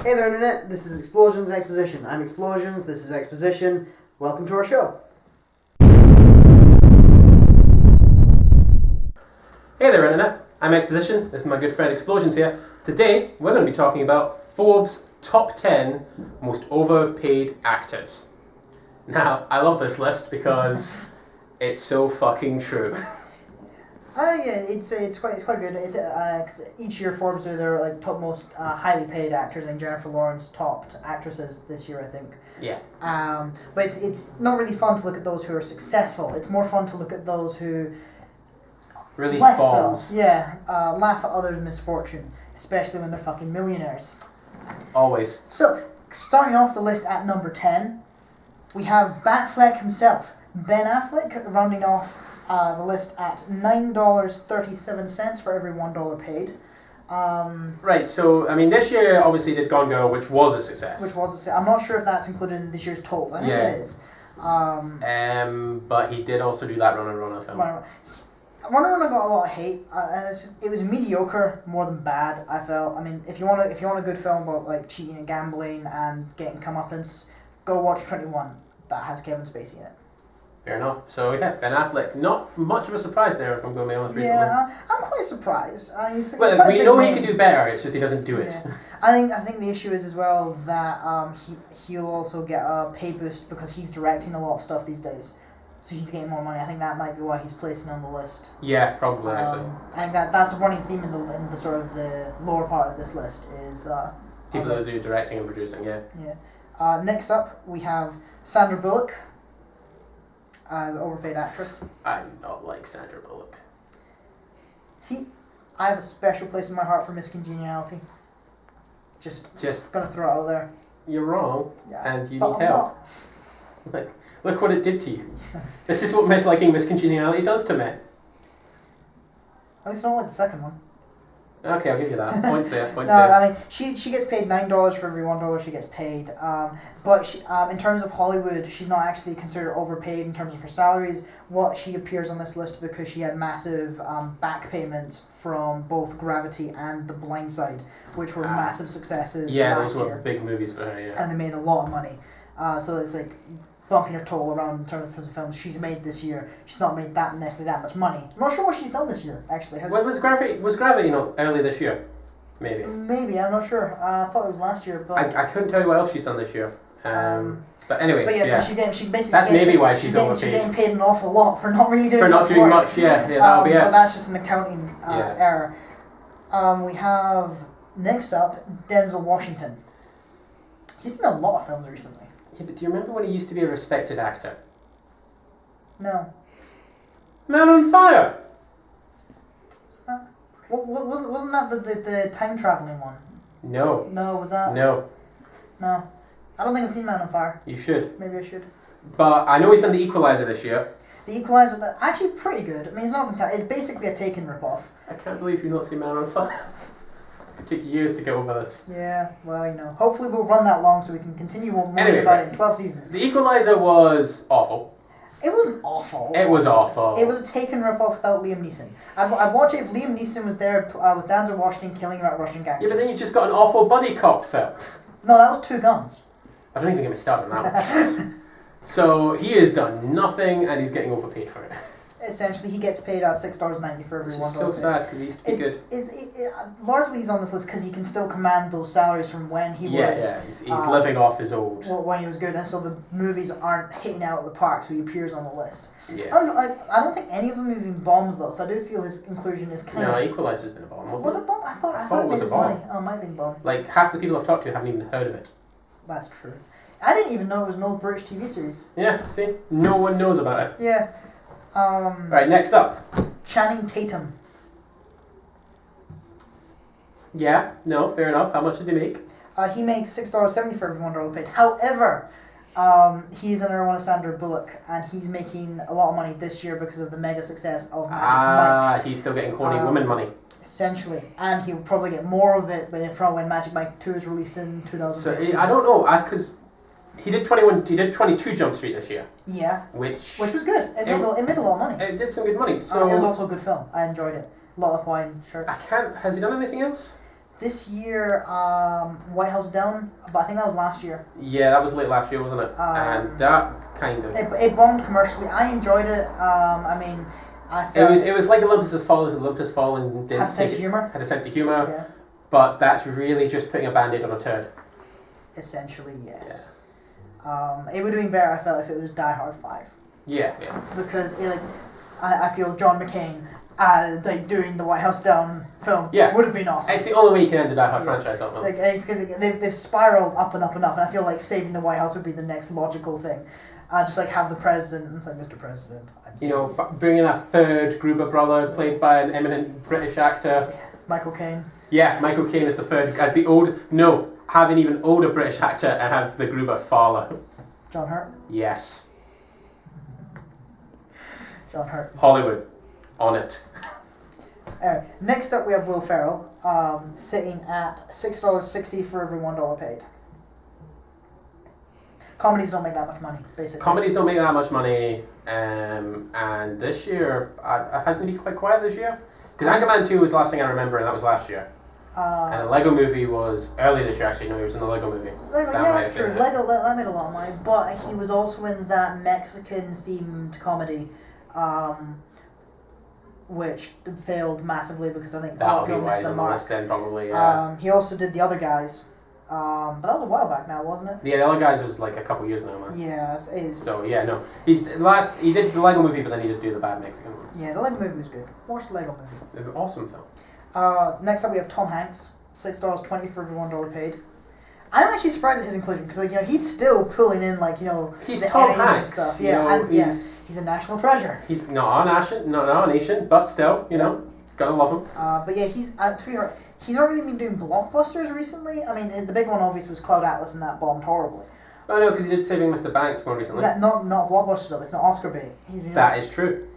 Hey there, Internet. This is Explosions and Exposition. I'm Explosions, this is Exposition. Welcome to our show. Hey there, Internet. I'm Exposition. This is my good friend Explosions here. Today, we're going to be talking about Forbes' top 10 most overpaid actors. Now, I love this list because it's so fucking true. Yeah, it's quite good. It's 'cause each year Forbes do their top most highly paid actors. I think Jennifer Lawrence topped actresses this year, I think. Yeah. But it's not really fun to look at those who are successful. It's more fun to look at those who Release less bombs. So. Yeah, laugh at others' misfortune, especially when they're fucking millionaires. Always. So, starting off the list at number 10, we have Batfleck himself, Ben Affleck, rounding off the list at $9.37 for every $1 paid. Right, so, I mean, this year obviously did Gone Girl, which was a success. I'm not sure if that's included in this year's totals. I think it is. But he did also do that Runner film. Runner got a lot of hate. It was mediocre more than bad, I felt. I mean, if you want a good film about cheating and gambling and getting comeuppance, go watch 21. That has Kevin Spacey in it. Fair enough. So yeah, Ben Affleck, not much of a surprise there, if I'm going to be honest. Recently. Yeah, I'm quite surprised. We know he can do better. It's just he doesn't do it. Yeah. I think the issue is as well that he'll also get a pay boost because he's directing a lot of stuff these days, so he's getting more money. I think that might be why he's placing on the list. Yeah, probably actually. I think that's a running theme in the sort of the lower part of this list is people that do directing and producing. Yeah. Yeah. Next up we have Sandra Bullock as overpaid actress. I'm not like Sandra Bullock. See, I have a special place in my heart for Miss Congeniality. Just gonna throw it out there. You're wrong, Yeah. and you But need help. Like, look what it did to you. This is what liking Miss Congeniality does to men. At least I don't like the second one. Okay, I'll give you that. Points there. No, I mean she gets paid $9 for every $1 she gets paid. But she, in terms of Hollywood, she's not actually considered overpaid in terms of her salaries. What she appears on this list because she had massive back payments from both Gravity and The Blind Side, which were massive successes. Yeah, last those were year. big movies for her. Yeah. And they made a lot of money. So it's bumping her total around in terms of films she's made this year. She's not made necessarily that much money. I'm not sure what she's done this year, actually. Was Gravity early this year? Maybe. Maybe, I'm not sure. I thought it was last year, but I couldn't tell you what else she's done this year. But anyway, But yeah, so she basically that's maybe why she's overpaid. She's getting paid an awful lot for not really doing for not doing work. much. Yeah, that'll be it. But that's just an accounting error. We have next up Denzel Washington. He's been in a lot of films recently. Yeah, but do you remember when he used to be a respected actor? No. Man on Fire. Wasn't that the time traveling one? No. No, was that? No. No. I don't think I've seen Man on Fire. You should. Maybe I should. But I know he's done The Equalizer this year. The Equalizer, actually pretty good. I mean, it's not fantastic. It's basically a Taken ripoff. I can't believe you've not seen Man on Fire. It took years to get over this. Yeah, well, hopefully we'll run that long so we can continue moaning about it in 12 seasons. The Equalizer was awful. It wasn't awful. It was awful. It was a Taken ripoff without Liam Neeson. I'd watch it if Liam Neeson was there with Denzel Washington killing about Russian gangsters. Yeah, but then you just got an awful buddy cop film. No, that was Two Guns. I don't even get me started on that one. So he has done nothing and he's getting overpaid for it. Essentially, he gets paid $6.90 for every $1. It's so sad because he used to be good. Largely, he's on this list because he can still command those salaries from when he was. Yeah, he's living off his old. When he was good, and so the movies aren't hitting out of the park, so he appears on the list. Yeah. I don't think any of them have been bombs though, so I do feel his inclusion is kind of. No, Equalizer's been a bomb, wasn't it? Was it bomb? I thought it was a bomb. Money. Oh, it might have been a bomb. Like half the people I've talked to haven't even heard of it. That's true. I didn't even know it was an old British TV series. Yeah, see, no one knows about it. Yeah. Right, next up. Channing Tatum. Yeah, no, fair enough. How much did he make? He makes $6.70 for every $1 paid. However, he's another one of Sandra Bullock, and he's making a lot of money this year because of the mega success of Magic Mike. He's still getting horny women money. Essentially, and he'll probably get more of it when Magic Mike 2 is released in 2015. So I don't know, because he did 22 Jump Street this year. Yeah. Which was good. It made a lot of money. It did some good money. So it was also a good film. I enjoyed it. A lot of wine shirts. Has he done anything else? This year, White House Down, but I think that was last year. Yeah, that was late last year, wasn't it? And that kind of... It bombed commercially. I enjoyed it. I mean, I felt... It was like Olympus Has Fallen. Olympus Has Fallen had a sense of humour. Had a sense of humour. Yeah. But that's really just putting a band-aid on a turd. Essentially, yes. Yeah. It would have been better, I felt, if it was Die Hard 5. Yeah. Because, I feel John McCain... doing the White House Down film would have been awesome. It's the only way you can end the Die Hard franchise up, man. Like, it's because they've spiraled up and up and up, and I feel like saving the White House would be the next logical thing. Just like have the president, and it's like, Mr. President, I'm sorry. Bringing a third Gruber brother played by an eminent British actor. Michael Caine. Yeah, Michael Caine is the third, as the have an even older British actor and have the Gruber father. John Hurt. Yes. John Hurt. Hollywood. On it. Next up we have Will Ferrell, sitting at $6.60 for every $1 paid. Comedies don't make that much money, basically. Comedies don't make that much money, and this year, hasn't it been quite quiet this year? Because Anchorman 2 was the last thing I remember, and that was last year. And the Lego Movie was early this year, actually. No, he was in the Lego Movie. That's true. Lego, that made a lot of money, but he was also in that Mexican-themed comedy, which failed massively because I think a lot of people missed the mark. Then probably, yeah. He also did The Other Guys, but that was a while back now, wasn't it? Yeah, The Other Guys was like a couple years now, man. Yeah, it is. So yeah, no, he did the Lego Movie, but then he did do the bad Mexican one. Yeah, the Lego Movie was good. Watch the Lego Movie. It was an awesome film. Next up we have Tom Hanks, $6.20 for every $1 paid. I'm actually surprised at his inclusion because, he's still pulling in, he's the Tom Emmys Hanks and stuff. Yeah, he's a national treasure. He's not a nation, but still, gotta love him. But yeah, he's to be honest, he's not really been doing blockbusters recently. I mean, the big one obviously was Cloud Atlas, and that bombed horribly. Oh no, because he did Saving Mr. Banks more recently. Is that not blockbuster though? It's not Oscar bait. That is true.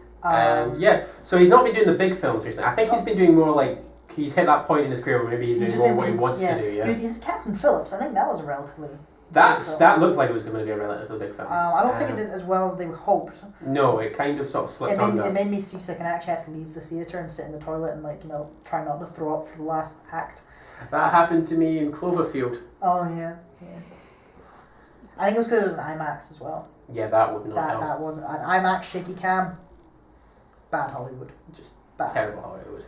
So he's not been doing the big films recently. I think he's been doing more he's hit that point in his career where maybe he's doing more what he wants to do. Yeah. He's Captain Phillips. I think that was a relatively. That looked like it was going to be a relatively big film. I don't think it did as well as they hoped. No, it kind of sort of slipped on. It made me seasick and I actually had to leave the theatre and sit in the toilet and try not to throw up for the last act. That happened to me in Cloverfield. Oh yeah. I think it was because it was an IMAX as well. Yeah, that would not help. That wasn't an IMAX shaky cam. Bad Hollywood. Just bad. Terrible Hollywood.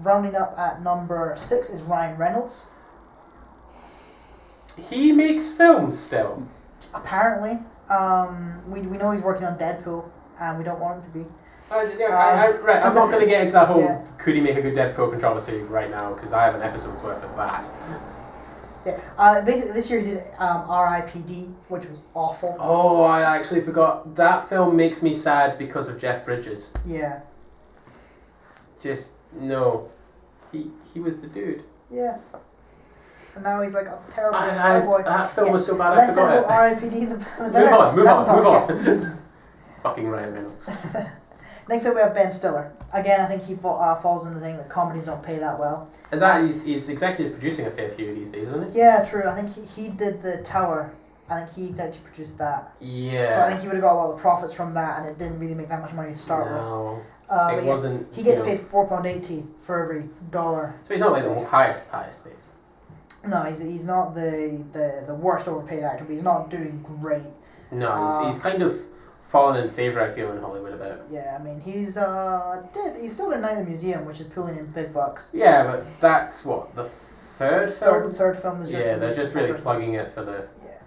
Rounding up at number 6 is Ryan Reynolds. He makes films still. Apparently. We know he's working on Deadpool, and we don't want him to be. I'm not going to get into that whole could he make a good Deadpool controversy right now, because I have an episode's worth of that. Yeah. Basically, this year he did R.I.P.D., which was awful. Oh, I actually forgot. That film makes me sad because of Jeff Bridges. Yeah. Just, no. He was the dude. Yeah. And now he's like a terrible cowboy. That film was so bad I forgot it. R.I.P.D. the better. Move on. Fucking Ryan Reynolds. Next up we have Ben Stiller. Again, I think he falls in the thing that comedies don't pay that well. And he's executive producing a fair few these days, isn't he? Yeah, true. I think he did The Tower. I think he executive produced that. Yeah. So I think he would have got a lot of the profits from that, and it didn't really make that much money to start with. It wasn't. He gets paid £4.80 for every dollar. So he's not like the highest paid. No, he's not the worst overpaid actor, but he's not doing great. No, he's kind of fallen in favour, I feel, in Hollywood a bit. Yeah, I mean, he's still in Night at the Museum, which is pulling in big bucks. Yeah, but that's what, the third film? The third film is just they're just really plugging it for the... Yeah.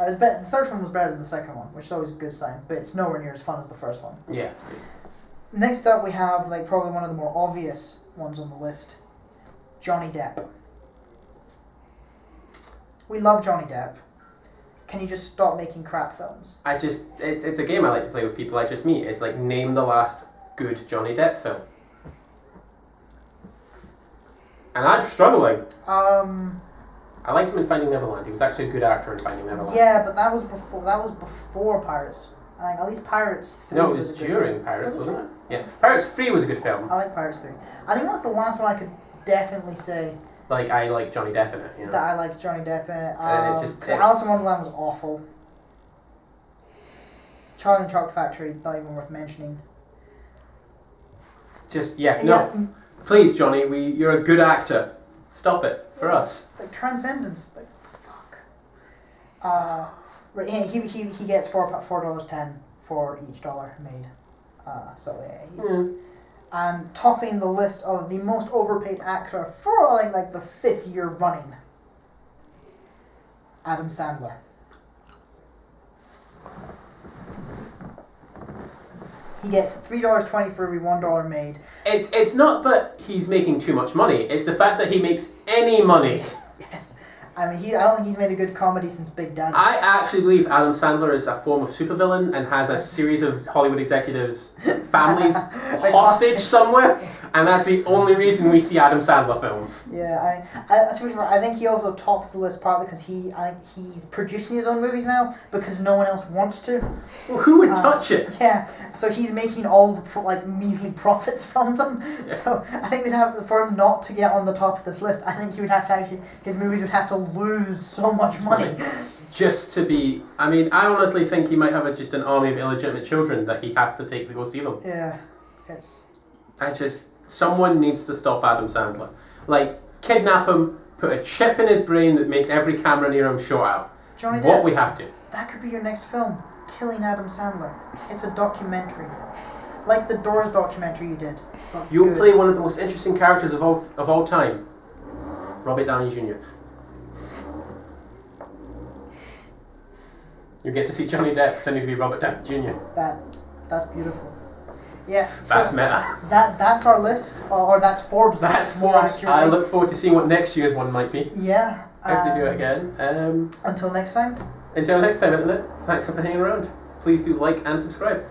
The third film was better than the second one, which is always a good sign, but it's nowhere near as fun as the first one. Yeah. Next up, we have probably one of the more obvious ones on the list, Johnny Depp. We love Johnny Depp. Can you just stop making crap films? It's a game I like to play with people I just meet. It's like, name the last good Johnny Depp film. And I'm struggling. I liked him in Finding Neverland. He was actually a good actor in Finding Neverland. Yeah, but that was before Pirates. I think at least Pirates 3 No, it was during Pirates, wasn't it? Yeah. Pirates 3 was a good film. I like Pirates 3. I think that's the last one I could definitely say. I like Johnny Depp in it, That I like Johnny Depp in it. Because Alice in Wonderland was awful. Charlie and the Chocolate Factory, not even worth mentioning. No. Please, Johnny, you're a good actor. Stop it for us. Like transcendence, like fuck. Right, he gets $4.10 for each dollar made. So yeah, he's and topping the list of the most overpaid actor for like the 5th year running. Adam Sandler. He gets $3.20 for every $1 made. It's not that he's making too much money. It's the fact that he makes any money. Yes. I mean, I don't think he's made a good comedy since Big Daddy. I actually believe Adam Sandler is a form of supervillain and has a series of Hollywood executives' families hostage somewhere, and that's the only reason we see Adam Sandler films. Yeah, I think he also tops the list partly because he's producing his own movies now because no one else wants to. Well, who would touch it? Yeah, so he's making all the measly profits from them. Yeah. So I think they'd have for him not to get on the top of this list. I think he would have to his movies would have to lose so much money. Just to be, I mean, I honestly think he might have just an army of illegitimate children that he has to take to go see them. Yeah, someone needs to stop Adam Sandler. Like, kidnap him, put a chip in his brain that makes every camera near him short out. Johnny Depp, we have to. That could be your next film. Killing Adam Sandler. It's a documentary. Like the Doors documentary you did. You'll play one of the most interesting characters of all time. Robert Downey Jr. You get to see Johnny Depp pretending to be Robert Downey Jr. That's beautiful. Yeah. That's meta. That's our list, or that's Forbes. That's Forbes. I look forward to seeing what next year's one might be. Yeah. If they do it again. Until next time. Until next time, Internet. Thanks for hanging around. Please do like and subscribe.